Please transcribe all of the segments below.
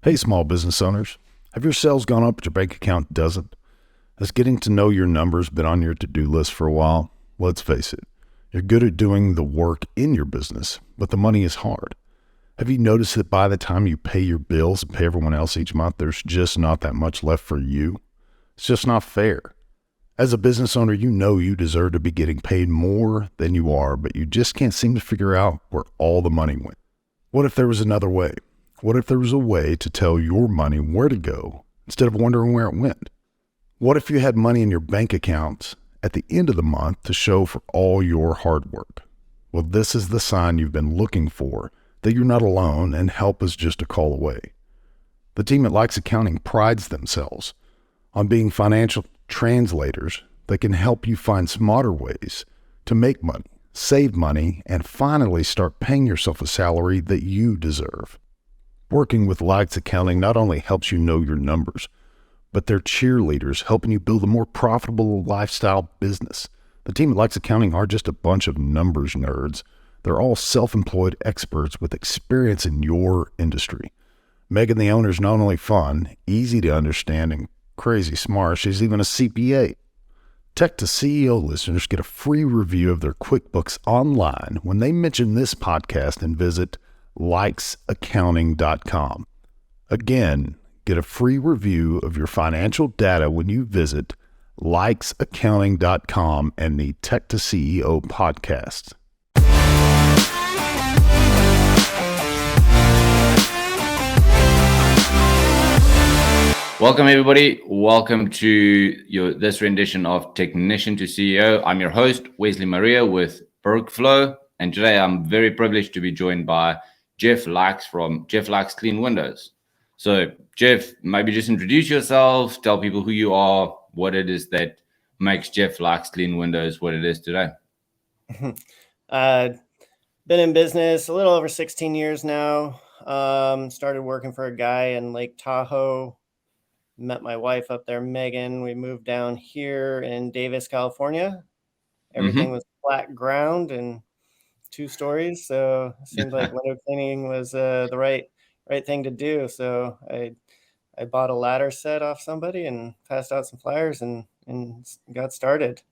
Hey, small business owners. Have your sales gone up but your bank account doesn't? Has getting to know your numbers been on your to-do list for a while? Let's face it, you're good at doing the work in your business, but the money is hard. Have you noticed that by the time you pay your bills and pay everyone else each month, there's just not that much left for you? It's just not fair. As a business owner, you know you deserve to be getting paid more than you are, but you just can't seem to figure out where all the money went. What if there was another way? What if there was a way to tell your money where to go instead of wondering where it went? What if you had money in your bank accounts at the end of the month to show for all your hard work? Well, this is the sign you've been looking for, that you're not alone and help is just a call away. The team at Likes Accounting prides themselves on being financial translators that can help you find smarter ways to make money, save money, and finally start paying yourself a salary that you deserve. Working with Likes Accounting not only helps you know your numbers, but they're cheerleaders helping you build a more profitable lifestyle business. The team at Likes Accounting are just a bunch of numbers nerds. They're all self-employed experts with experience in your industry. Meaghan, the owner, is not only fun, easy to understand, and crazy smart, she's even a CPA. Tech to CEO listeners get a free review of their QuickBooks online when they mention this podcast and visit likesaccounting.com. Again, get a free review of your financial data when you visit likesaccounting.com and the Tech to CEO podcast. Welcome, everybody. Welcome to this rendition of Technician to CEO. I'm your host, Wesley Maria with Bergflow, and today I'm very privileged to be joined by Jeff Likes from Jeff Likes Clean Windows. So, Jeff, maybe just introduce yourself, tell people who you are, what it is that makes Jeff Likes Clean Windows what it is today. Been in business a little over 16 years now. Started working for a guy in Lake Tahoe. Met my wife up there, Meaghan. We moved down here in Davis, California. Everything was flat ground and 2 stories, so it seemed like window cleaning was the right thing to do. So I bought a ladder set off somebody and passed out some flyers and got started.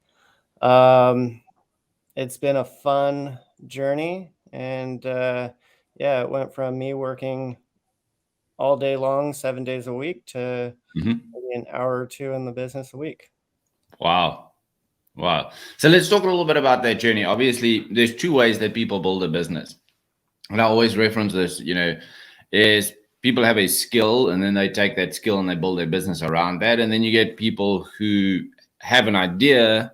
It's been a fun journey, and it went from me working all day long, 7 days a week, to maybe an hour or two in the business a week. Wow. So let's talk a little bit about that journey. Obviously, there's 2 ways that people build a business. And I always reference this, is people have a skill and then they take that skill and they build their business around that. And then you get people who have an idea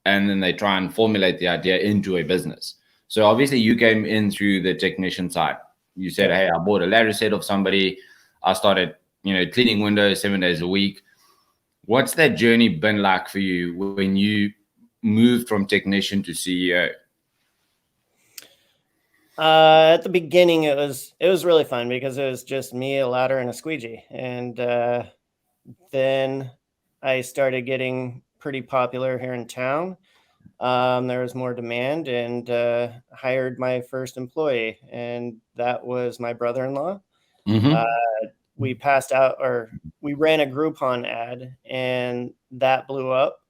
and then they try and formulate the idea into a business. So obviously you came in through the technician side. You said, hey, I bought a ladder set of somebody. I started, cleaning windows 7 days a week. What's that journey been like for you when you moved from technician to CEO? At the beginning, it was really fun because it was just me, a ladder, and a squeegee. And then I started getting pretty popular here in town. There was more demand, and hired my first employee, and that was my brother-in-law. We passed out, or we ran a Groupon ad, and that blew up.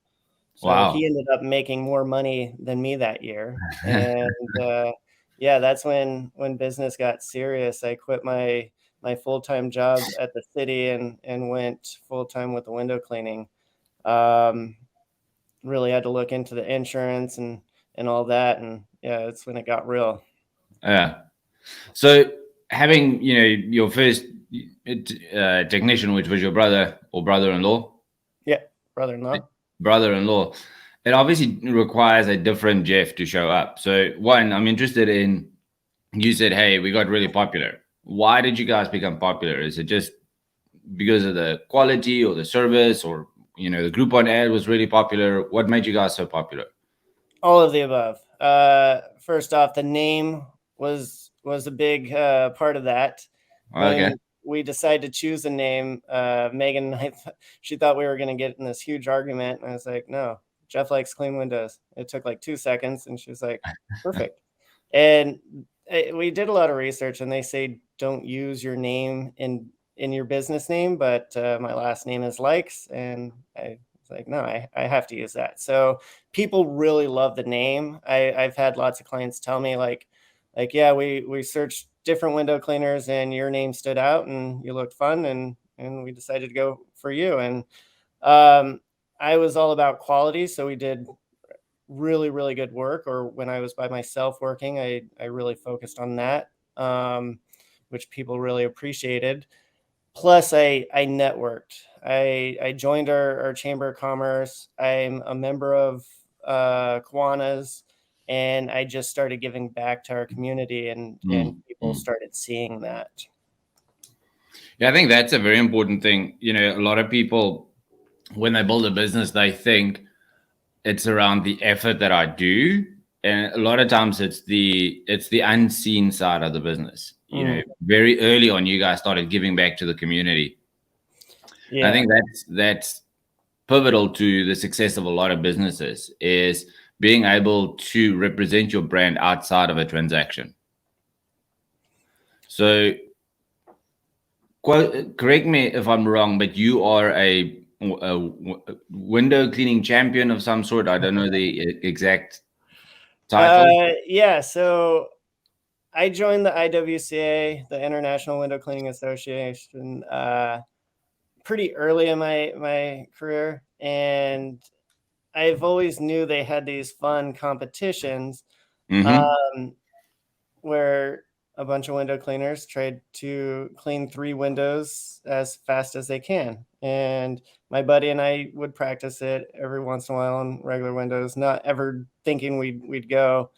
So he ended up making more money than me that year. And that's when business got serious. I quit my full-time job at the city and went full-time with the window cleaning. Really had to look into the insurance and all that. And that's when it got real. Yeah. So having, your first technician, which was your brother or brother-in-law? Yeah, brother-in-law. It obviously requires a different Jeff to show up. So one, I'm interested in, you said, hey, we got really popular. Why did you guys become popular? Is it just because of the quality or the service, or, the Groupon ad was really popular? What made you guys so popular? All of the above. First off, the name was a big part of that. When we decided to choose a name, Meaghan and I, she thought we were going to get in this huge argument. And I was like, no, Jeff Likes Clean Windows. It took like 2 seconds. And she was like, perfect. And we did a lot of research, and they say don't use your name in in your business name, but my last name is Likes. And I was like, no, I have to use that. So people really love the name. I've had lots of clients tell me yeah, we searched different window cleaners and your name stood out and you looked fun, and we decided to go for you. And I was all about quality, so we did really, really good work. Or when I was by myself working, I really focused on that, which people really appreciated. Plus, I networked. I joined our Chamber of Commerce. I'm a member of Kiwanis, and I just started giving back to our community, and people started seeing that. Yeah, I think that's a very important thing. A lot of people, when they build a business, they think it's around the effort that I do, and a lot of times it's the unseen side of the business. Very early on, you guys started giving back to the community. Yeah. I think that's pivotal to the success of a lot of businesses, is being able to represent your brand outside of a transaction. So, correct me if I'm wrong, but you are a window cleaning champion of some sort. I don't know the exact title. Yeah. So I joined the IWCA, the International Window Cleaning Association, pretty early in my career, and I've always knew they had these fun competitions where a bunch of window cleaners tried to clean 3 windows as fast as they can. And my buddy and I would practice it every once in a while on regular windows, not ever thinking we'd go.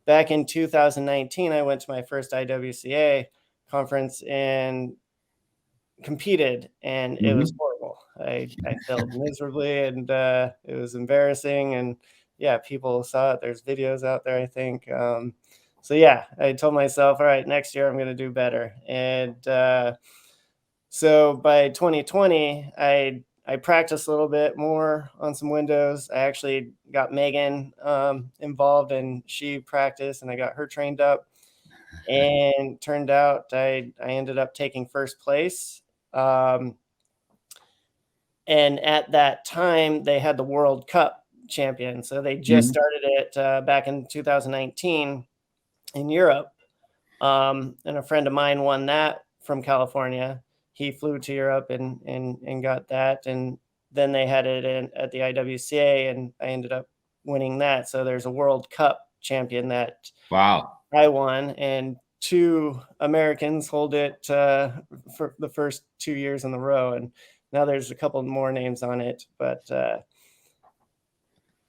Back in 2019, I went to my first IWCA conference and competed, and it was horrible. I failed miserably, and it was embarrassing. And yeah, people saw it. There's videos out there, I think. So yeah, I told myself, all right, next year I'm going to do better. And so by 2020, I practiced a little bit more on some windows. I actually got Meaghan involved, and she practiced, and I got her trained up. And turned out I ended up taking first place. And at that time, they had the World Cup champion. So they just started it back in 2019 in Europe. And a friend of mine won that from California. He flew to Europe and got that. And then they had it at the IWCA, and I ended up winning that. So there's a World Cup champion that I won, and 2 Americans hold it for the first 2 years in a row. And now there's a couple more names on it, but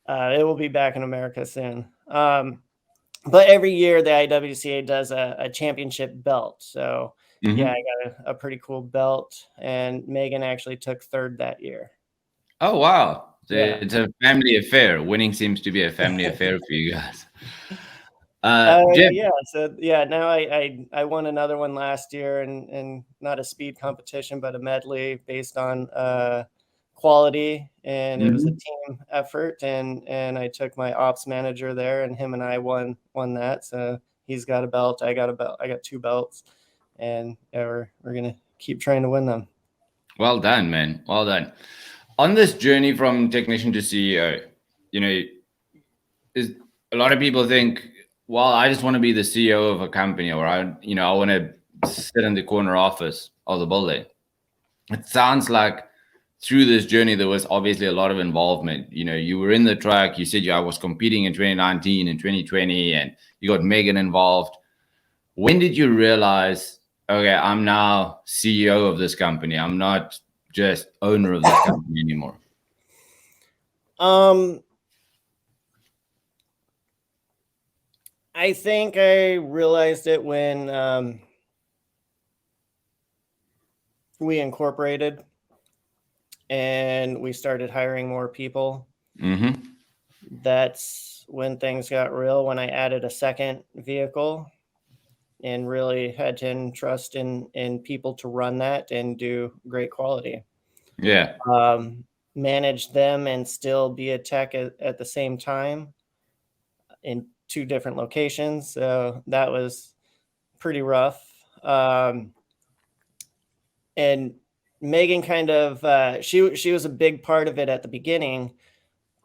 it will be back in America soon. But every year the IWCA does a championship belt. So yeah, I got a pretty cool belt, and Meaghan actually took 3rd that year. Oh, wow. So Yeah. it's a family affair. Winning seems to be a family affair for you guys. Jeff. Yeah. So yeah, now I won another one last year, and not a speed competition, but a medley based on quality, and it was a team effort, and I took my ops manager there, and him and I won that. So he's got a belt, I got a belt, I got 2 belts, and yeah, we're gonna keep trying to win them. Well done, man. Well done. On this journey from technician to CEO, is a lot of people think, well, I just want to be the CEO of a company, or I want to sit in the corner office of the building. It sounds like through this journey, there was obviously a lot of involvement. You were in the truck. You said I was competing in 2019 and 2020, and you got Meaghan involved. When did you realize, okay, I'm now CEO of this company? I'm not just owner of this company anymore. I think I realized it when we incorporated and we started hiring more people. That's when things got real, when I added a second vehicle and really had to entrust in people to run that and do great quality. Yeah. Manage them and still be a tech at the same time in 2 different locations. So that was pretty rough. and Meaghan kind of she was a big part of it at the beginning,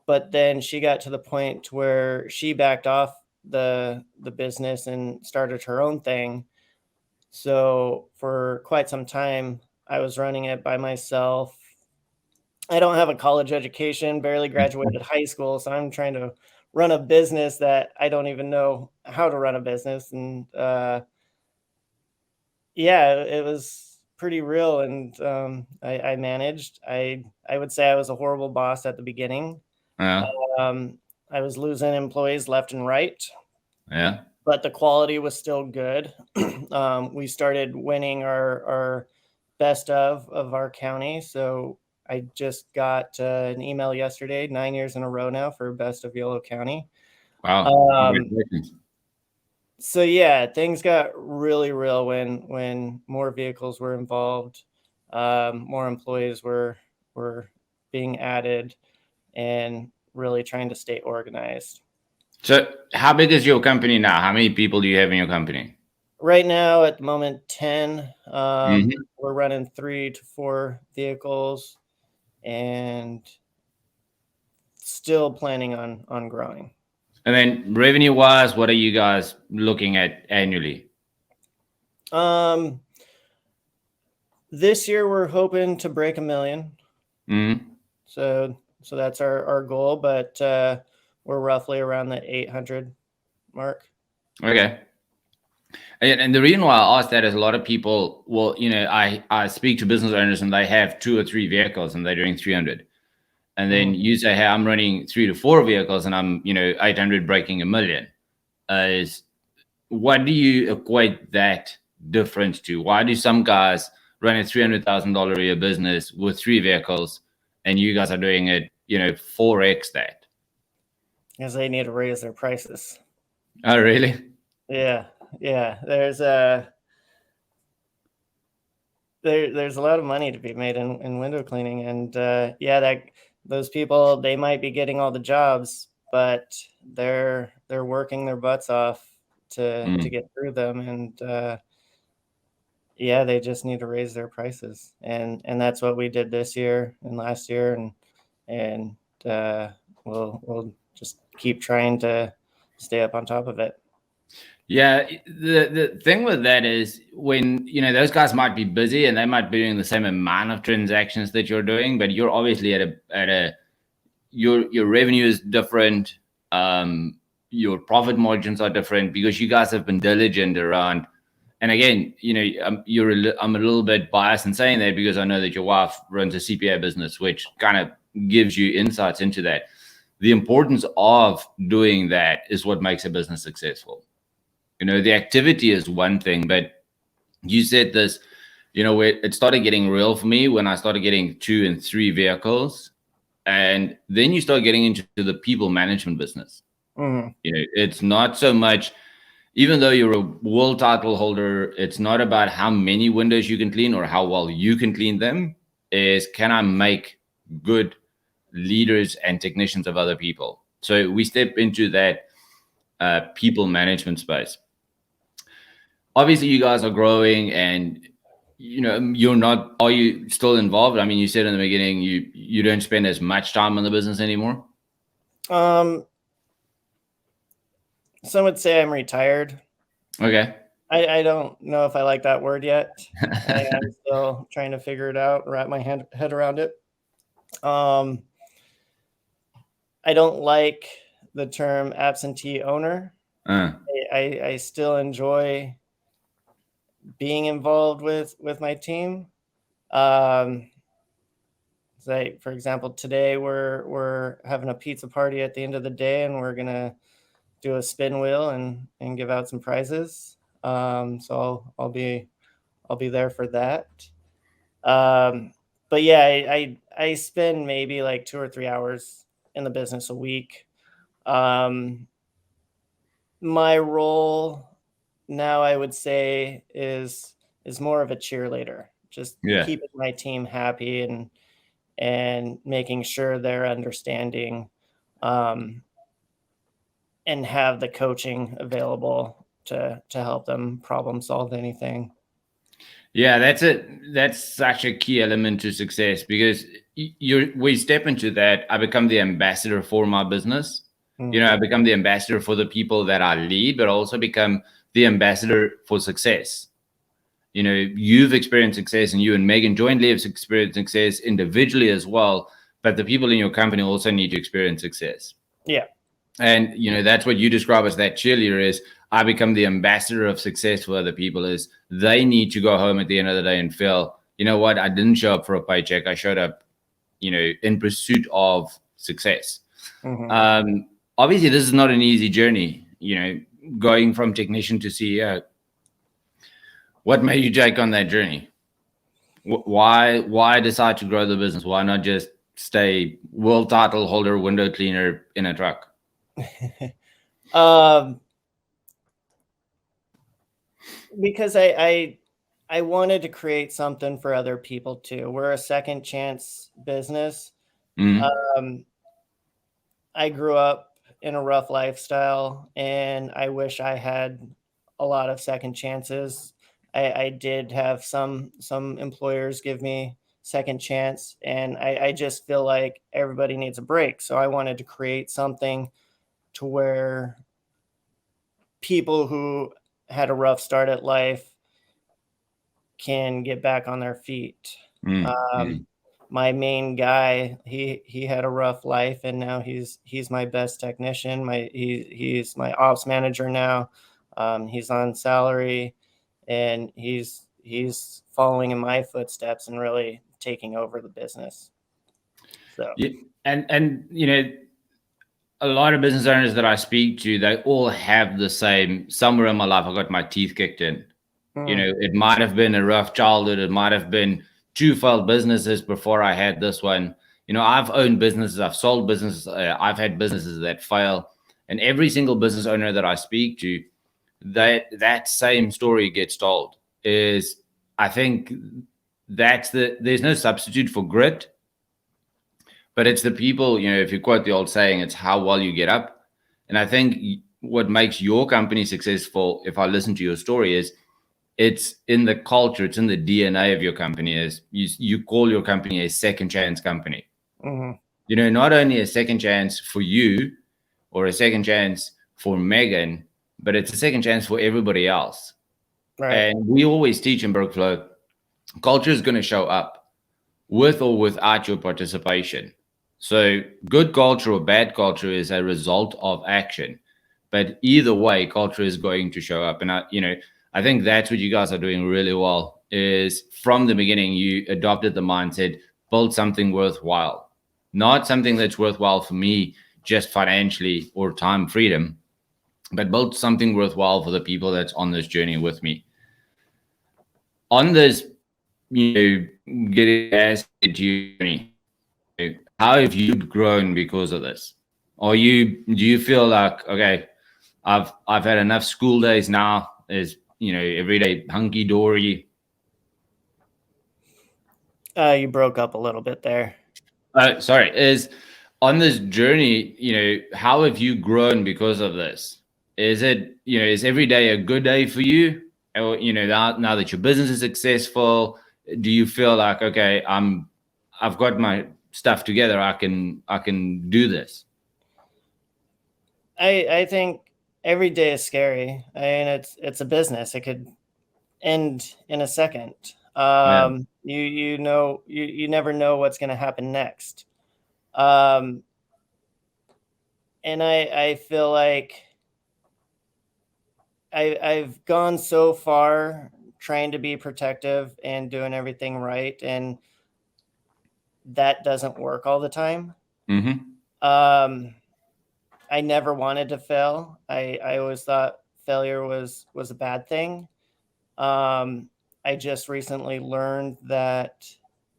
but then she got to the point where she backed off the business and started her own thing. So for quite some time, I was running it by myself. I don't have a college education, barely graduated high school, so I'm trying to run a business that I don't even know how to run a business. And yeah, it was pretty real. And I managed. I would say I was a horrible boss at the beginning. Yeah. Um, I was losing employees left and right, Yeah. but the quality was still good. We started winning our best of our county. So I just got an email yesterday, 9 years in a row now for best of Yolo County. Wow. Um, Congratulations. so yeah, things got really real when more vehicles were involved, more employees were being added, and really trying to stay organized. So, how big is your company now? How many people do you have in your company? Right now, at the moment, 10. Hmm. We're running 3 to 4 vehicles, and still planning on growing. And then, revenue-wise, what are you guys looking at annually? Um, this year we're hoping to break 1 million. Hmm. So that's our goal, but we're roughly around the 800 mark. Okay. And the reason why I asked that is a lot of people, well, I speak to business owners and they have 2 or 3 vehicles and they're doing 300. And then you say, hey, I'm running 3 to 4 vehicles and I'm, 800 breaking 1 million. Is What do you equate that difference to? Why do some guys run a $300,000 a year business with 3 vehicles and you guys are doing it, 4x that? Because they need to raise their prices. Oh, really? Yeah, yeah. There's a lot of money to be made in window cleaning, and yeah, that those people, they might be getting all the jobs, but they're working their butts off to Mm. get through them, and yeah, they just need to raise their prices, and that's what we did this year and last year, and uh, we'll just keep trying to stay up on top of it. Yeah, the thing with that is when those guys might be busy and they might be doing the same amount of transactions that you're doing, but you're obviously at a your revenue is different, your profit margins are different because you guys have been diligent around. And again, I'm a little bit biased in saying that because I know that your wife runs a CPA business, which kind of gives you insights into that. The importance of doing that is what makes a business successful. The activity is one thing, but you said this, where it started getting real for me when I started getting 2 and 3 vehicles. And then you start getting into the people management business. Mhm. It's not so much, even though you're a world title holder, it's not about how many windows you can clean or how well you can clean them. Is can I make good leaders and technicians of other people? So we step into that people management space. Obviously you guys are growing and you're not, are you still involved? I mean, you said in the beginning you don't spend as much time in the business anymore. Um, some would say I'm retired. Okay. I don't know if I like that word yet. I'm still trying to figure it out, wrap my head around it. Um, I don't like the term absentee owner. uh, I still enjoy being involved with my team. Um, like for example, today we're having a pizza party at the end of the day, and we're gonna do a spin wheel and give out some prizes. So I'll be there for that. Um, but yeah, I spend maybe like 2 or 3 hours in the business a week. Um, my role now, I would say, is more of a cheerleader, just yeah. keeping my team happy and making sure they're understanding, um, and have the coaching available to help them problem solve anything. Yeah, that's it. That's such a key element to success because we step into that. I become the ambassador for my business. I become the ambassador for the people that I lead, but also become the ambassador for success. You've experienced success, and you and Meaghan jointly have experienced success individually as well. But the people in your company also need to experience success. Yeah. And that's what you describe as that cheerleader is. I become the ambassador of success for other people. Is they need to go home at the end of the day and feel, you know what, I didn't show up for a paycheck. I showed up, in pursuit of success. Obviously, this is not an easy journey. Going from technician to CEO. What made you take on that journey? Why decide to grow the business? Why not just stay world title holder, window cleaner in a truck? Because I wanted to create something for other people too. We're a second chance business. I grew up in a rough lifestyle, and I wish I had a lot of second chances. I did have some employers give me second chance, and I just feel like everybody needs a break. So I wanted to create something to where people who had a rough start at life can get back on their feet. My main guy, he had a rough life, and now he's my best technician. He's my ops manager now. He's on salary, and he's following in my footsteps and really taking over the business. So and a lot of business owners that I speak to, they all have the same. Somewhere in my life, I got my teeth kicked in. It might have been a rough childhood. It might have been two failed businesses before I had this one. I've owned businesses, I've sold businesses, I've had businesses that fail. And every single business owner that I speak to, that same story gets told. Is I think there's no substitute for grit, but it's the people, if you quote the old saying, it's how well you get up. And I think what makes your company successful, if I listen to your story, is it's in the culture, it's in the DNA of your company. Is you call your company a second chance company. Not only a second chance for you or a second chance for Meaghan, but it's a second chance for everybody else. right. And we always teach in Brookflow, culture is going to show up with or without your participation. So good culture or bad culture is a result of action. But either way, culture is going to show up. And I think that's what you guys are doing really well. Is from the beginning you adopted the mindset, build something worthwhile, not something that's worthwhile for me just financially or time freedom, but build something worthwhile for the people that's on this journey with me. On this, getting asked journey, how have you grown because of this? Do you feel like, okay, I've had enough school days now, is every day hunky dory? You broke up a little bit there. Sorry, is on this journey, how have you grown because of this? Is it, is every day a good day for you? Or, now that your business is successful, do you feel like, okay, I've got my stuff together, I can do this? I think every day is scary. I mean, it's a business. It could end in a second. You never know what's going to happen next. And I feel like I've gone so far trying to be protective and doing everything right, and that doesn't work all the time. I never wanted to fail. I always thought failure was a bad thing. I just recently learned that,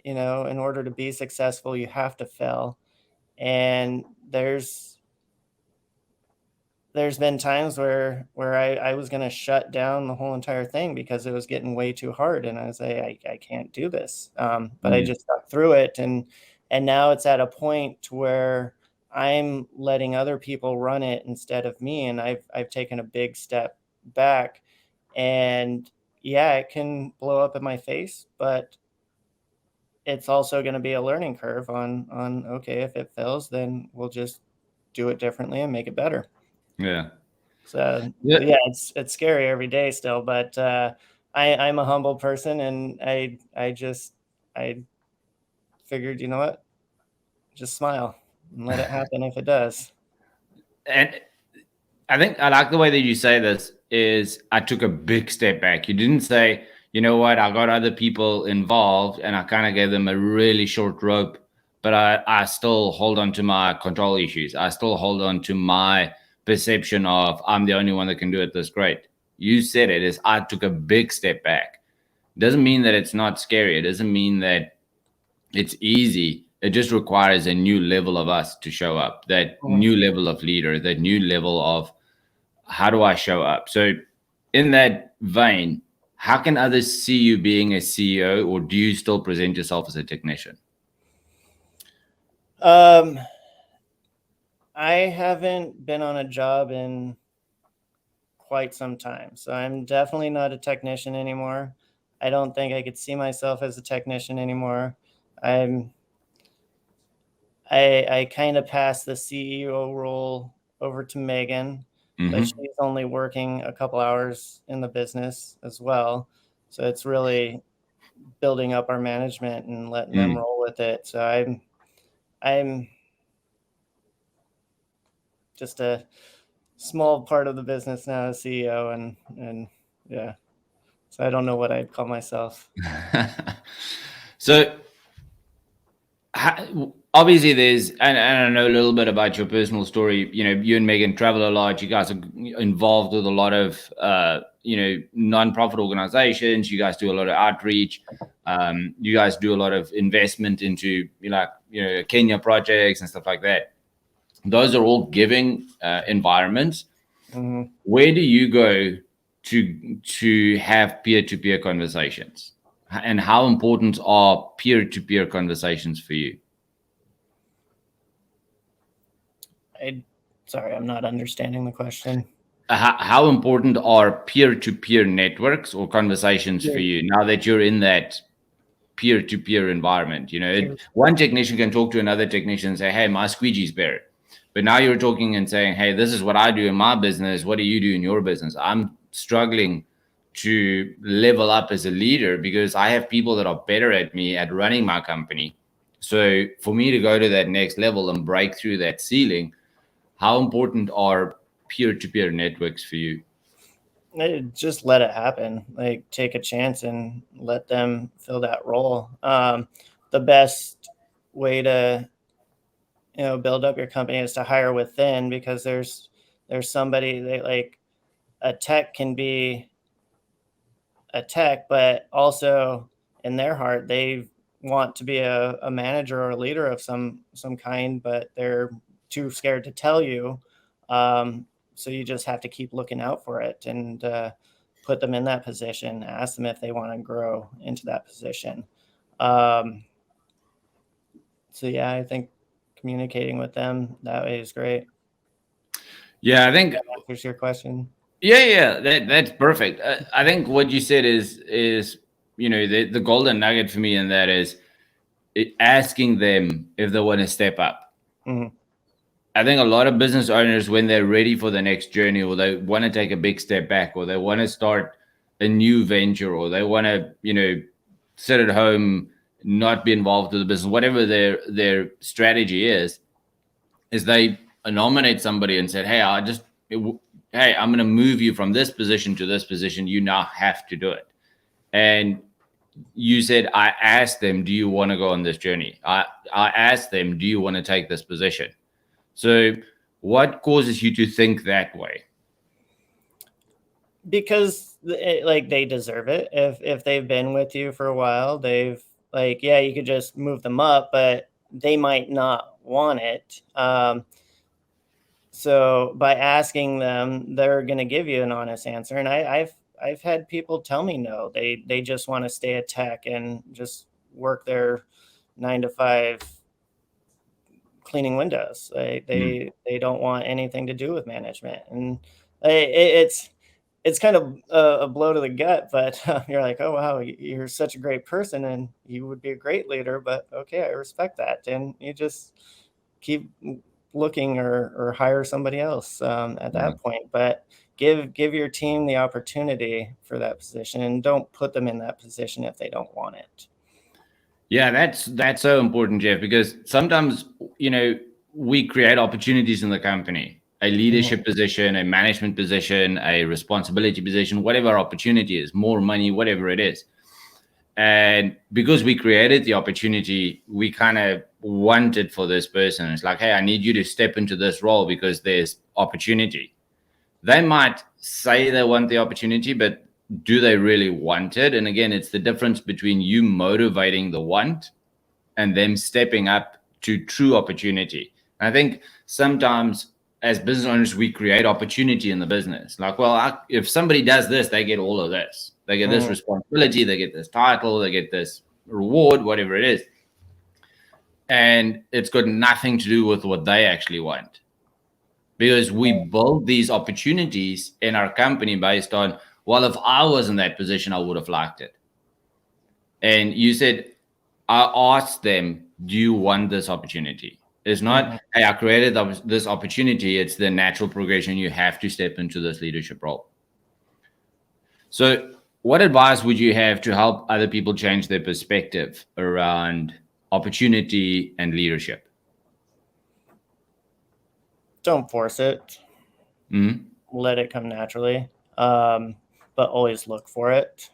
in order to be successful, you have to fail. And there's been times where I was going to shut down the whole entire thing because it was getting way too hard. And I was like, I can't do this. But I just stuck through it. And now it's at a point where I'm letting other people run it instead of me. And I've taken a big step back. And, yeah, it can blow up in my face, but it's also going to be a learning curve on okay, if it fails, then we'll just do it differently and make it better. Yeah. So Yeah. yeah, it's scary every day still, but I'm a humble person, and I figured, you know what, just smile and let it happen if it does. And I think I like the way that you say this is I took a big step back. You didn't say, you know what, I got other people involved and I kind of gave them a really short rope, but I still hold on to my control issues. I still hold on to my perception of I'm the only one that can do it this great. You said it is I took a big step back. Doesn't mean that it's not scary. It doesn't mean that it's easy. It just requires a new level of us to show up, that Mhm. new level of leader, that new level of how do I show up? So, in that vein, how can others see you being a CEO, or do you still present yourself as a technician? Um, I haven't been on a job in quite some time, so I'm definitely not a technician anymore. I don't think I could see myself as a technician anymore. I'm I kind of passed the CEO role over to Meaghan, but Mm-hmm. she's only working a couple hours in the business as well. So it's really building up our management and letting them Mm. roll with it. So I'm just a small part of the business now as CEO, and yeah. So I don't know what I'd call myself. So, obviously there's and I know a little bit about your personal story. You know, you and Meaghan travel a lot. You guys are involved with a lot of non-profit organizations. You guys do a lot of outreach. You guys do a lot of investment into Kenya projects and stuff like that. Those are all giving environments. Mhm. Where do you go to have peer-to-peer conversations, and how important are peer-to-peer conversations for you? I Sorry, I'm not understanding the question. How important are peer-to-peer networks or conversations for Peer, you now that you're in that peer-to-peer environment? peer. One technician can talk to another technician and say, hey, my squeegee's better. But now you're talking and saying, hey, this is what I do in my business. What do you do in your business? I'm struggling to level up as a leader because I have people that are better at me at running my company. So for me to go to that next level and break through that ceiling, how important are peer-to-peer networks for you? Just let it happen. Like, take a chance and let them fill that role. The best way to build up your company is to hire within, because there's somebody that, like, a tech can be a tech, but also in their heart they want to be a manager or a leader of some kind, but they're too scared to tell you. So you just have to keep looking out for it, and put them in that position, ask them if they want to grow into that position. um, so yeah, I think communicating with them that way is great. Yeah, I think That answers your question. yeah, that's perfect. I think what you said is the golden nugget for me, and that is asking them if they want to step up. Mhm. I think a lot of business owners, when they're ready for the next journey, or they want to take a big step back, or they want to start a new venture, or they want to sit at home, not be involved with the business, whatever their strategy is they nominate somebody and said, "Hey, hey, I'm going to move you from this position to this position. You now have to do it." And you said, "I asked them, do you want to go on this journey? I asked them, do you want to take this position?" So, what causes you to think that way? Because like, they deserve it. If they've been with you for a while, they've, like, yeah, you could just move them up, but they might not want it. So by asking them, they're going to give you an honest answer. And I've had people tell me no, they just want to stay at tech and just work their 9 to 5 cleaning windows. They Mm. they they don't want anything to do with management. And it's it's kind of a blow to the gut, but you're like, oh wow, you're such a great person and you would be a great leader, but okay, I respect that. And you just keep looking or hire somebody else at that point. But give your team the opportunity for that position, and don't put them in that position if they don't want it. Yeah, that's so important, Jeff, because sometimes, we create opportunities in the company, a leadership position, a management position, a responsibility position, whatever opportunity is, more money, whatever it is. And because we created the opportunity, we kind of want it for this person. It's like, hey, I need you to step into this role because there's opportunity. They might say they want the opportunity, but do they really want it? And again, it's the difference between you motivating the want and them stepping up to true opportunity. And I think sometimes as business owners, we create opportunity in the business. Like, well, if somebody does this, they get all of this. They get this responsibility, they get this title, they get this reward, whatever it is. And it's got nothing to do with what they actually want. Because we build these opportunities in our company based on, well, if I was in that position, I would have liked it. And you said, I asked them, do you want this opportunity? It's not, hey, I created this opportunity. It's the natural progression. You have to step into this leadership role. So what advice would you have to help other people change their perspective around opportunity and leadership? Don't force it. Let it come naturally, but always look for it.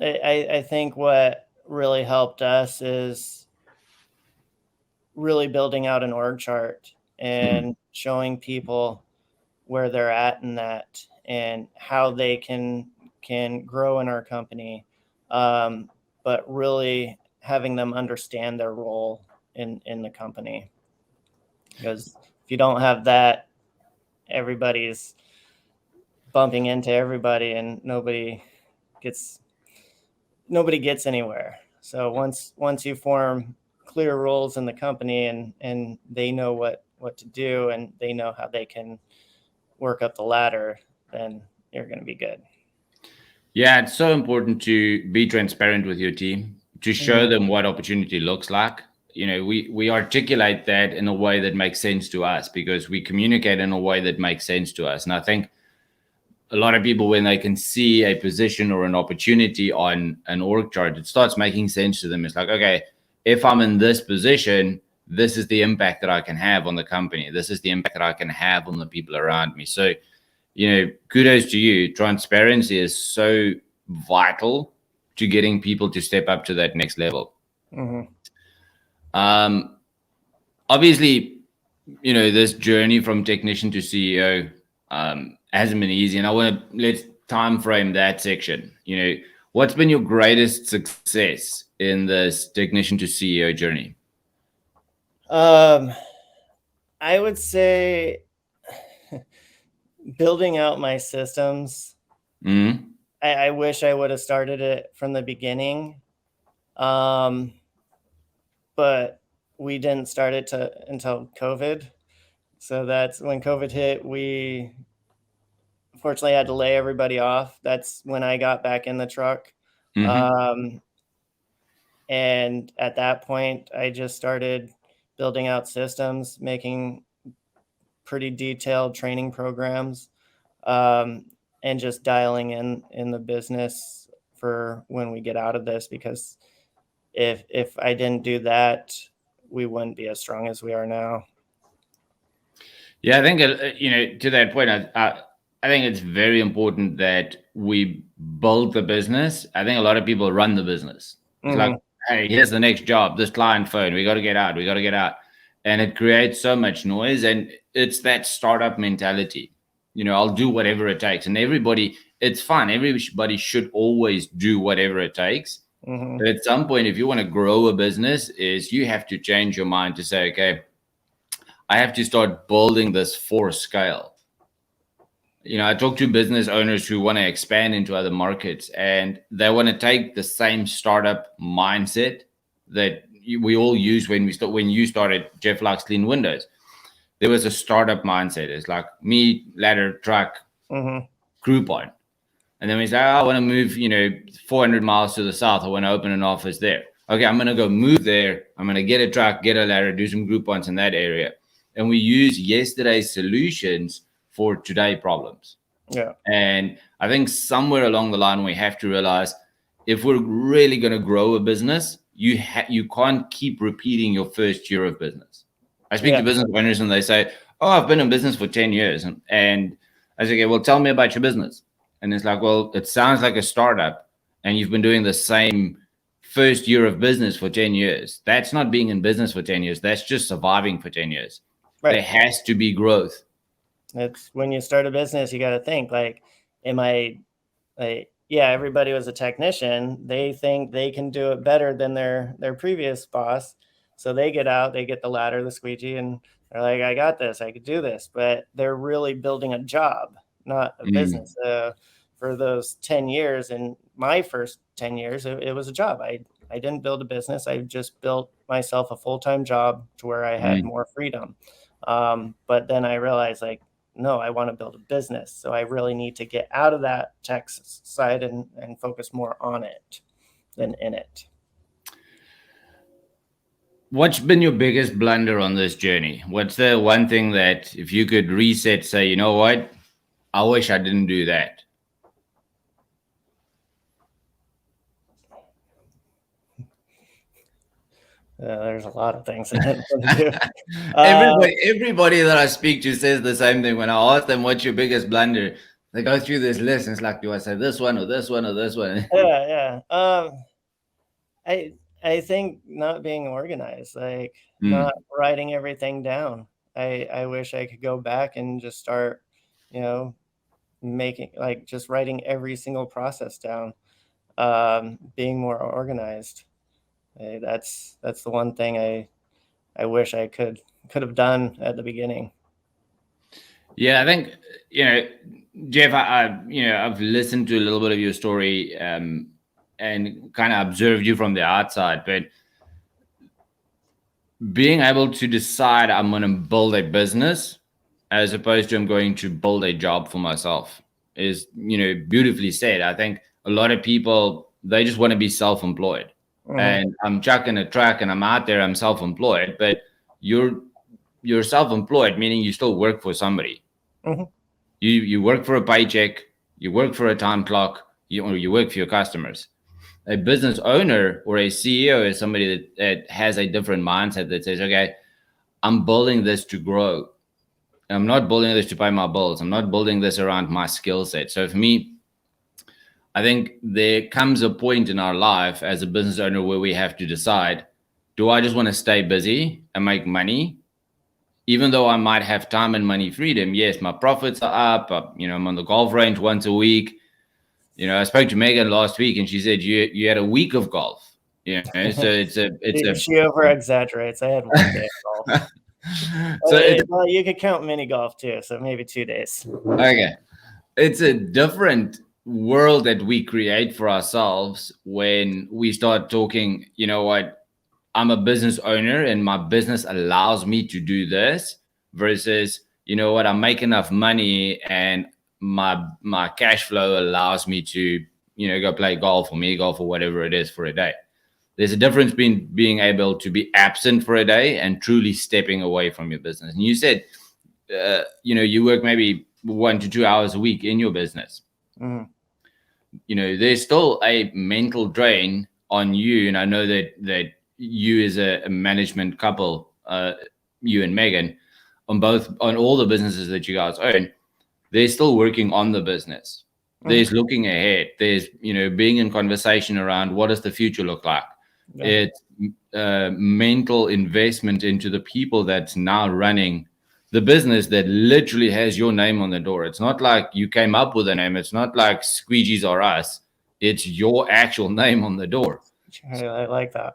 I think what really helped us is really building out an org chart and showing people where they're at in that and how they can grow in our company, but really having them understand their role in the company. Because if you don't have that, everybody's bumping into everybody and nobody gets anywhere. So once you form clear roles in the company and they know what to do and they know how they can work up the ladder, then you're going to be good. Yeah, it's so important to be transparent with your team, to show them what opportunity looks like. We articulate that in a way that makes sense to us because we communicate in a way that makes sense to us. And I think a lot of people, when they can see a position or an opportunity on an org chart, it starts making sense to them. It's like, okay, if I'm in this position, this is the impact that I can have on the company. This is the impact that I can have on the people around me. So, kudos to you. Transparency is so vital to getting people to step up to that next level. Obviously, this journey from technician to CEO hasn't been easy, and let's time frame that section. What's been your greatest success in this technician to CEO journey? I would say building out my systems. I wish I would have started it from the beginning, but we didn't start it until COVID. So that's when COVID hit. We fortunately had to lay everybody off. That's when I got back in the truck. And at that point, I just started building out systems, making pretty detailed training programs, and just dialing in the business for when we get out of this. Because if I didn't do that, we wouldn't be as strong as we are now. Yeah, I think, to that point, I think it's very important that we build the business. I think a lot of people run the business. It's like, hey, here's the next job, this client phone, we got to get out. And it creates so much noise. And it's that startup mentality. I'll do whatever it takes. And it's fun. Everybody should always do whatever it takes. But at some point, if you want to grow a business, you have to change your mind to say, okay, I have to start building this for scale. I talk to business owners who want to expand into other markets, and they want to take the same startup mindset that, we all use when you started Jeff Likes Clean Windows. There was a startup mindset. It's like me, ladder, truck, Groupon. And then we say, I want to move, 400 miles to the south. I want to open an office there. Okay, I'm going to go move there. I'm going to get a truck, get a ladder, do some Groupons in that area. And we use yesterday's solutions for today problems. Yeah. And I think somewhere along the line, we have to realize if we're really going to grow a business, you can't keep repeating your first year of business. I speak to business owners and they say, oh, I've been in business for 10 years. And I say, okay, well, tell me about your business. And it's like, well, it sounds like a startup and you've been doing the same first year of business for 10 years. That's not being in business for 10 years. That's just surviving for 10 years. Right. There has to be growth. It's when you start a business, you got to think like, everybody was a technician. They think they can do it better than their previous boss. So they get out, they get the ladder, the squeegee, and they're like, I got this, I could do this. But they're really building a job, not a business. For those 10 years, and my first 10 years, it was a job. I didn't build a business. I just built myself a full-time job to where I had more freedom. But then I realized, like, no, I want to build a business. So I really need to get out of that tech side and focus more on it than in it. What's been your biggest blunder on this journey? What's the one thing that if you could reset, say, you know what, I wish I didn't do that? There's a lot of things I didn't want to do. Everybody that I speak to says the same thing. When I ask them, what's your biggest blunder? They go through this list and it's like, do I say this one or this one or this one? Yeah. I think not being organized, like not writing everything down. I wish I could go back and just start, making, like, just writing every single process down, being more organized. That's the one thing I wish I could have done at the beginning. Yeah, I think, Jeff, I've listened to a little bit of your story and kind of observed you from the outside, but being able to decide I'm going to build a business as opposed to I'm going to build a job for myself is, beautifully said. I think a lot of people, they just want to be self-employed. And I'm chucking a truck and I'm out there, I'm self-employed, but you're self-employed, meaning you still work for somebody. You work for a paycheck, you work for a time clock, or you work for your customers. A business owner or a CEO is somebody that has a different mindset that says, okay, I'm building this to grow. I'm not building this to pay my bills. I'm not building this around my skill set. So for me, I think there comes a point in our life as a business owner where we have to decide, do I just want to stay busy and make money? Even though I might have time and money freedom, yes, my profits are up. I'm on the golf range once a week. I spoke to Meaghan last week and she said you had a week of golf. So she over exaggerates. I had 1 day of golf. So you could count mini golf too, so maybe 2 days. Okay. It's a different world that we create for ourselves when we start talking, you know what, I'm a business owner and my business allows me to do this versus, you know what, I make enough money and my cash flow allows me to, go play golf or mini golf or whatever it is for a day. There's a difference between being able to be absent for a day and truly stepping away from your business. And you said, you work maybe 1 to 2 hours a week in your business. There's still a mental drain on you. And I know that you as a management couple, you and Meaghan, on all the businesses that you guys own, they're still working on the business. There's looking ahead. There's, being in conversation around what does the future look like? Yeah. It's mental investment into the people that's now running the business that literally has your name on the door. It's not like you came up with a name. It's not like Squeegees or us. It's your actual name on the door. I like that.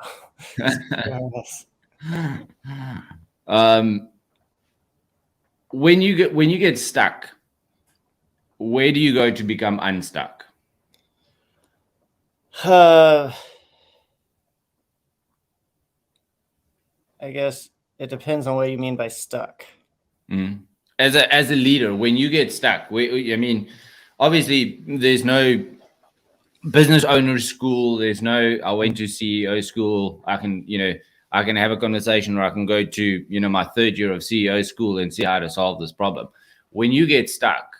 When you get stuck, where do you go to become unstuck? I guess it depends on what you mean by stuck. Mm. As a leader, when you get stuck, I mean, obviously there's no business owner school. There's no, I went to CEO school. I can have a conversation, or I can go to, my third year of CEO school and see how to solve this problem. When you get stuck,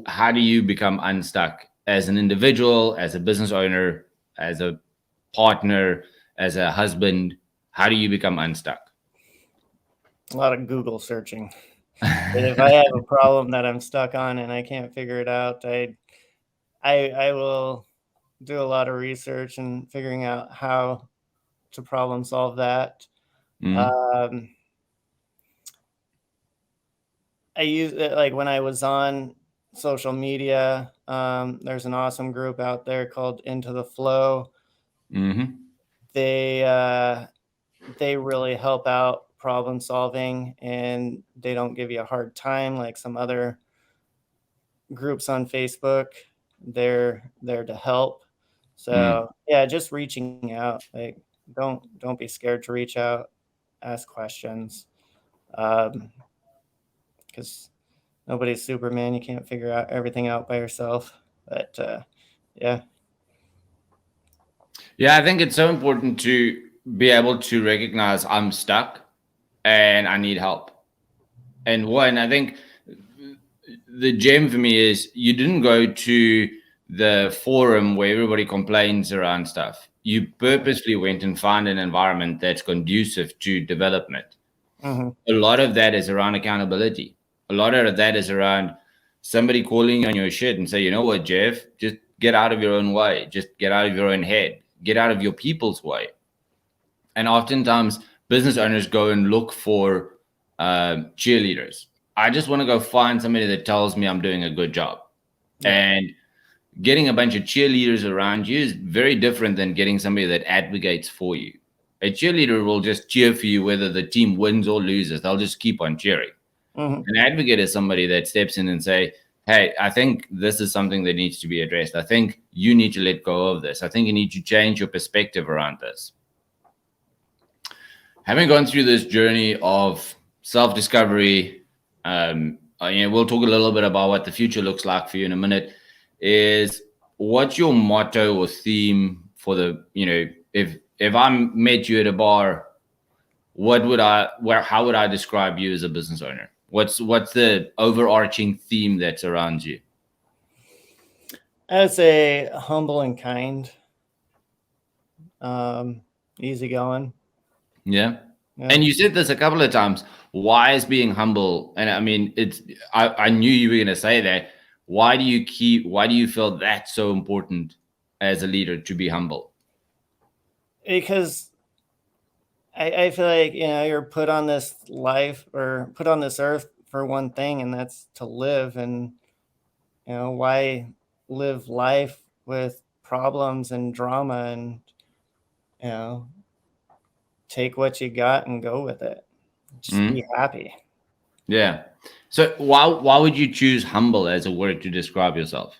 how do you become unstuck as an individual, as a business owner, as a partner, as a husband? How do you become unstuck? A lot of Google searching. And if I have a problem that I'm stuck on and I can't figure it out, I will do a lot of research and figuring out how to problem solve that. Mm-hmm. I use it like when I was on social media. There's an awesome group out there called Into the Flow. Mm-hmm. They really help out problem solving, and they don't give you a hard time like some other groups on Facebook. They're there to help. Mm. So yeah, just reaching out. Like don't be scared to reach out, ask questions. Because nobody's Superman. You can't figure out everything out by yourself. But yeah. Yeah, I think it's so important to be able to recognize I'm stuck and I need help. And one, I think the gem for me is you didn't go to the forum where everybody complains around stuff. You purposely went and found an environment that's conducive to development. Mm-hmm. A lot of that is around accountability. A lot of that is around somebody calling you on your shit and say, you know what, Jeff, just get out of your own way. Just get out of your own head. Get out of your people's way. And oftentimes, business owners go and look for cheerleaders. I just want to go find somebody that tells me I'm doing a good job. Yeah. And getting a bunch of cheerleaders around you is very different than getting somebody that advocates for you. A cheerleader will just cheer for you whether the team wins or loses. They'll just keep on cheering. Mm-hmm. An advocate is somebody that steps in and say, hey, I think this is something that needs to be addressed. I think you need to let go of this. I think you need to change your perspective around this. Having gone through this journey of self-discovery, we'll talk a little bit about what the future looks like for you in a minute. Is what's your motto or theme for the, if I met you at a bar, how would I describe you as a business owner? What's the overarching theme that surrounds you? I would say humble and kind, easygoing. Yeah. Yeah. And you said this a couple of times. Why is being humble? And I mean, I knew you were going to say that. Why do you feel that's so important as a leader to be humble? Because I feel like, you're put on this life or put on this earth for one thing, and that's to live. And, why live life with problems and drama, and, take what you got and go with it. Just be happy. Yeah. So why would you choose humble as a word to describe yourself?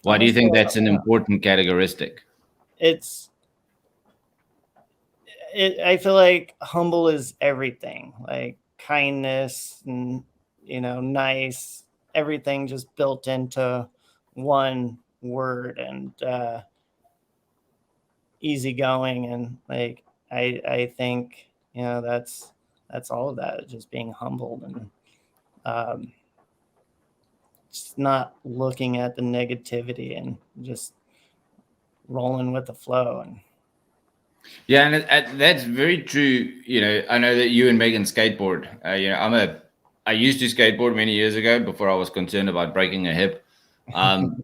Why do you think that's an important characteristic? I feel like humble is everything, like kindness and, nice, everything just built into one word, and easygoing. And like, I think, that's all of that, just being humbled and just not looking at the negativity and just rolling with the flow. And yeah, and that's very true. I know that you and Meaghan skateboard. I used to skateboard many years ago before I was concerned about breaking a hip. And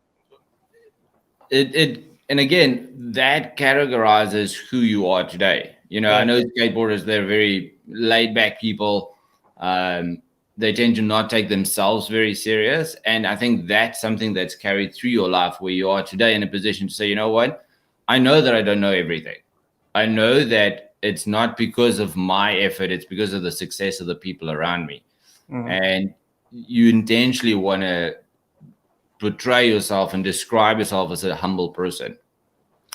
again, that categorizes who you are today. I know skateboarders, they're very laid back people. They tend to not take themselves very serious. And I think that's something that's carried through your life where you are today in a position to say, you know what? I know that I don't know everything. I know that it's not because of my effort, it's because of the success of the people around me. And you intentionally want to portray yourself and describe yourself as a humble person.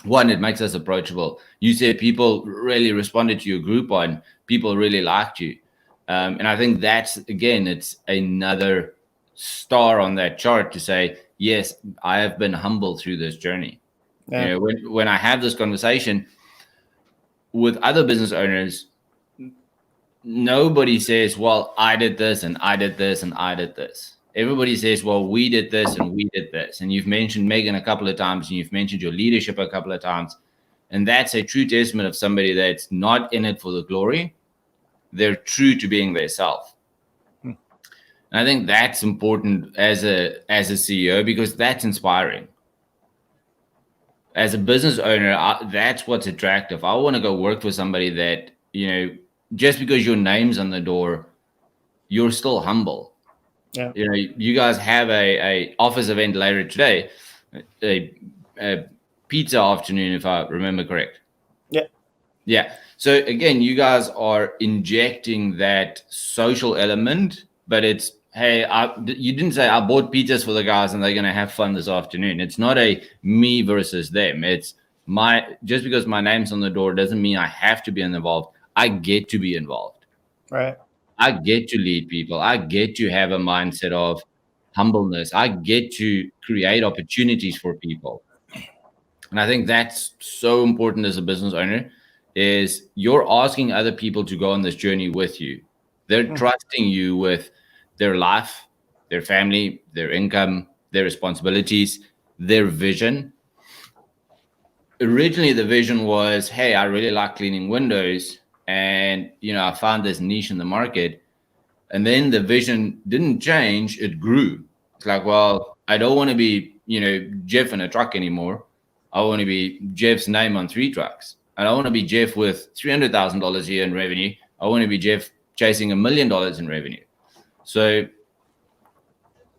one, it makes us approachable. You said people really responded to your Groupon. People really liked you. And I think that's, again, it's another star on that chart to say, yes, I have been humbled through this journey. Yeah. When I have this conversation with other business owners, nobody says, well, I did this and I did this and I did this. Everybody says, well, we did this and we did this. And you've mentioned Meaghan a couple of times, and you've mentioned your leadership a couple of times. And that's a true testament of somebody that's not in it for the glory. They're true to being their self. And I think that's important as a CEO, because that's inspiring. As a business owner, that's what's attractive. I want to go work for somebody that, just because your name's on the door, you're still humble. Yeah. You guys have a office event later today, a pizza afternoon, if I remember correct. Yeah. So again, you guys are injecting that social element, but it's, hey, you didn't say I bought pizzas for the guys and they're going to have fun this afternoon. It's not a me versus them. It's just because my name's on the door doesn't mean I have to be involved. I get to be involved. Right. I get to lead people. I get to have a mindset of humbleness. I get to create opportunities for people. And I think that's so important as a business owner, is you're asking other people to go on this journey with you. They're trusting you with their life, their family, their income, their responsibilities, their vision. Originally, the vision was, hey, I really like cleaning windows. And, I found this niche in the market. And then the vision didn't change. It grew. It's like, well, I don't want to be, Jeff in a truck anymore. I want to be Jeff's name on 3 trucks. I don't want to be Jeff with $300,000 a year in revenue. I want to be Jeff chasing $1 million in revenue. So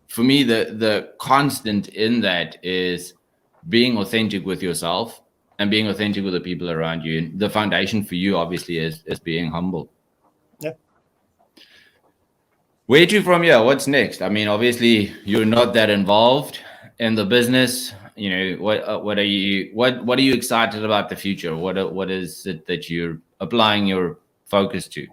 for me, the constant in that is being authentic with yourself and being authentic with the people around you. And the foundation for you, obviously, is being humble. Yeah. Where to from here? What's next? I mean, obviously, you're not that involved in the business. What are you excited about the future? What is it that you're applying your focus to?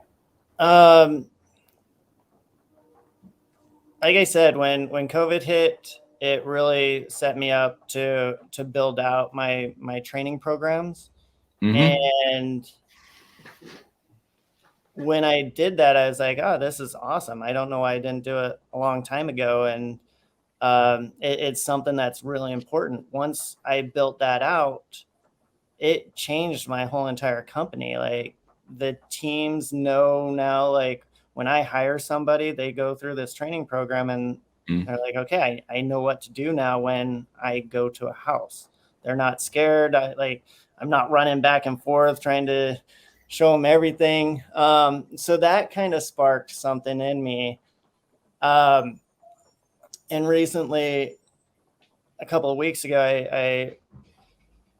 Like I said, when COVID hit, it really set me up to build out my training programs. And when I did that, I was like, oh, this is awesome. I don't know why I didn't do it a long time ago. And it's something that's really important. Once I built that out, it changed my whole entire company. Like, the teams know now, like, when I hire somebody, they go through this training program and they're like, okay, I know what to do now when I go to a house. They're not scared. I'm not running back and forth trying to show them everything. So that kind of sparked something in me. And recently, a couple of weeks ago, I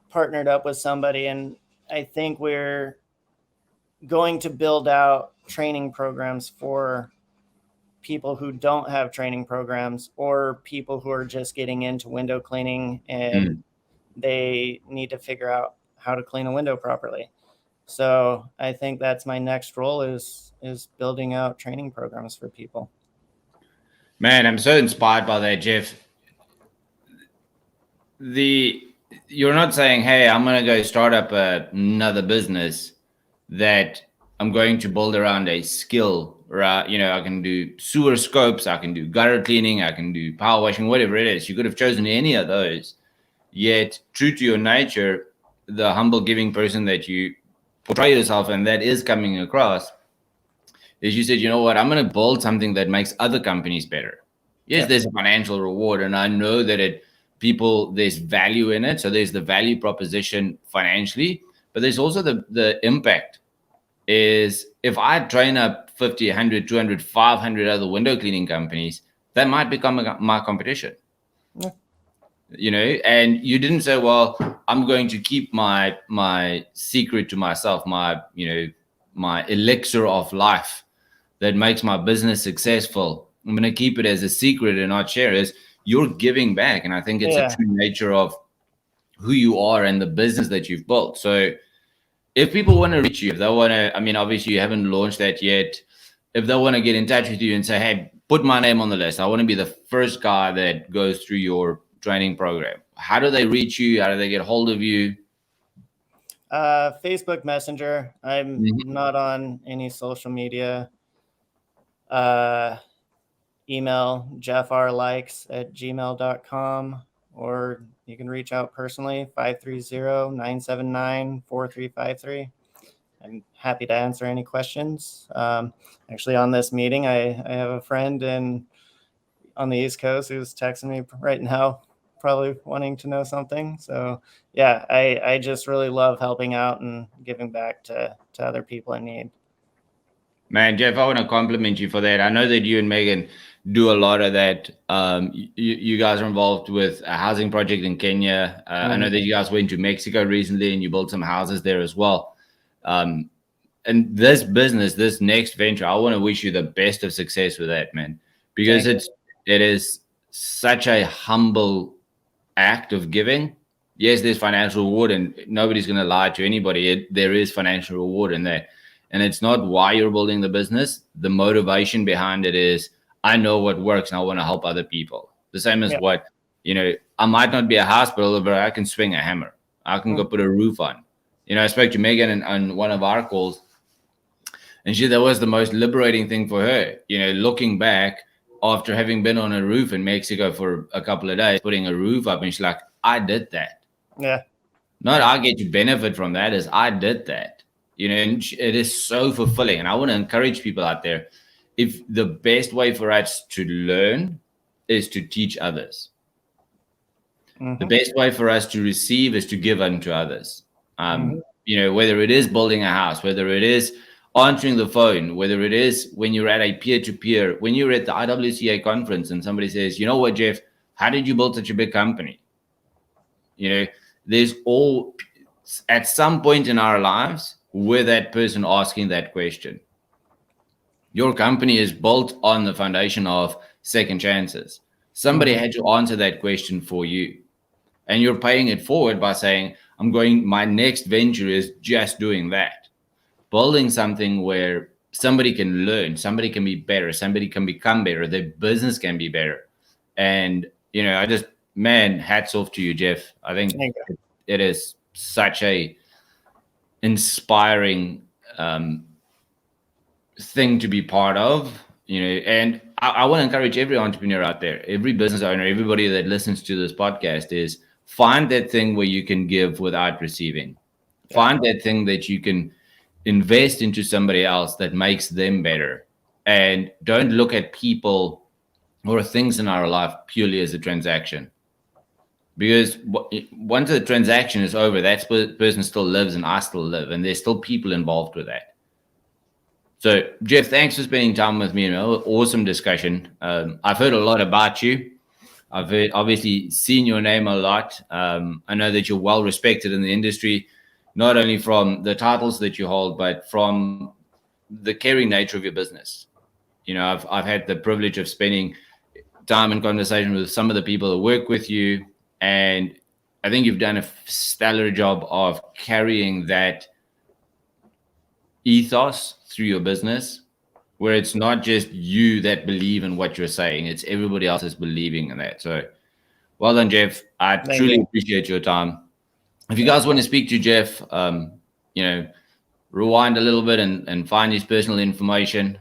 partnered up with somebody, and I think we're going to build out training programs for people who don't have training programs, or people who are just getting into window cleaning and they need to figure out how to clean a window properly. So I think that's my next role, is building out training programs for people. Man, I'm so inspired by that, Jeff. You're not saying, hey, I'm going to go start up another business that I'm going to build around a skill, right? I can do sewer scopes, I can do gutter cleaning, I can do power washing, whatever it is. You could have chosen any of those. Yet, true to your nature, the humble, giving person that you portray yourself, and that is coming across, is you said, you know what, I'm going to build something that makes other companies better. Yes, there's a financial reward, and I know that there's value in it. So there's the value proposition financially, but there's also the impact. Is if I train up 50, 100, 200, 500 other window cleaning companies, that might become my competition. And you didn't say, well, I'm going to keep my secret to myself, my elixir of life that makes my business successful. I'm going to keep it as a secret and not share it. You're giving back. And I think it's a true nature of who you are and the business that you've built. So if people want to reach you, if they want to, I mean, obviously you haven't launched that yet. If they want to get in touch with you and say, hey, put my name on the list, I want to be the first guy that goes through your training program. How do they reach you? How do they get hold of you? Facebook Messenger. I'm not on any social media. Email jeffrlikes@gmail.com, or you can reach out personally, 530-979-4353. I'm happy to answer any questions. Actually, on this meeting, I have a friend on the East Coast who's texting me right now, probably wanting to know something. So yeah, I just really love helping out and giving back to other people in need. Man, Jeff, I want to compliment you for that. I know that you and Meaghan do a lot of that. You guys are involved with a housing project in Kenya. I know that you guys went to Mexico recently and you built some houses there as well. And this business, this next venture, I want to wish you the best of success with that, man, because it is such a humble act of giving. Yes, there's financial reward, and nobody's going to lie to anybody. There is financial reward in there. And it's not why you're building the business. The motivation behind it is, I know what works and I want to help other people. The same as what, I might not be a house builder, but I can swing a hammer. I can go put a roof on. I spoke to Meaghan on one of our calls, and that was the most liberating thing for her. Looking back after having been on a roof in Mexico for a couple of days, putting a roof up, and she's like, I did that. Yeah. Not I get to benefit from that, is I did that. And it is so fulfilling. And I want to encourage people out there, if the best way for us to learn is to teach others. The best way for us to receive is to give unto others. Whether it is building a house, whether it is answering the phone, whether it is when you're at a peer-to-peer, when you're at the IWCA conference and somebody says, you know what, Jeff, how did you build such a big company? There's all, at some point in our lives, we're that person asking that question. Your company is built on the foundation of second chances. Somebody had to answer that question for you. And you're paying it forward by saying, my next venture is just doing that. Building something where somebody can learn, somebody can be better, somebody can become better, their business can be better. And, hats off to you, Jeff. I think it is such a inspiring thing to be part of, and I want to encourage every entrepreneur out there, every business owner, everybody that listens to this podcast, is find that thing where you can give without receiving. Find that thing that you can invest into somebody else that makes them better. And don't look at people or things in our life purely as a transaction. Because once the transaction is over, that person still lives and I still live, and there's still people involved with that. So, Jeff, thanks for spending time with me. Awesome discussion. I've heard a lot about you. I've obviously seen your name a lot. I know that you're well respected in the industry, not only from the titles that you hold, but from the caring nature of your business. I've had the privilege of spending time in conversation with some of the people that work with you. And I think you've done a stellar job of carrying that ethos through your business, where it's not just you that believe in what you're saying, it's everybody else is believing in that. So well done, Jeff. I truly appreciate your time. If you guys want to speak to Jeff, rewind a little bit and find his personal information.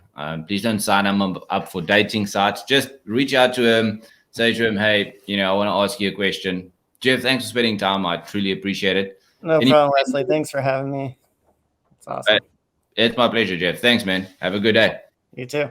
Please don't sign him up for dating sites. Just reach out to him. Say to him, hey, I want to ask you a question. Jeff, thanks for spending time. I truly appreciate it. No problem, Wesley. Thanks for having me. It's awesome. It's my pleasure, Jeff. Thanks, man. Have a good day. You too.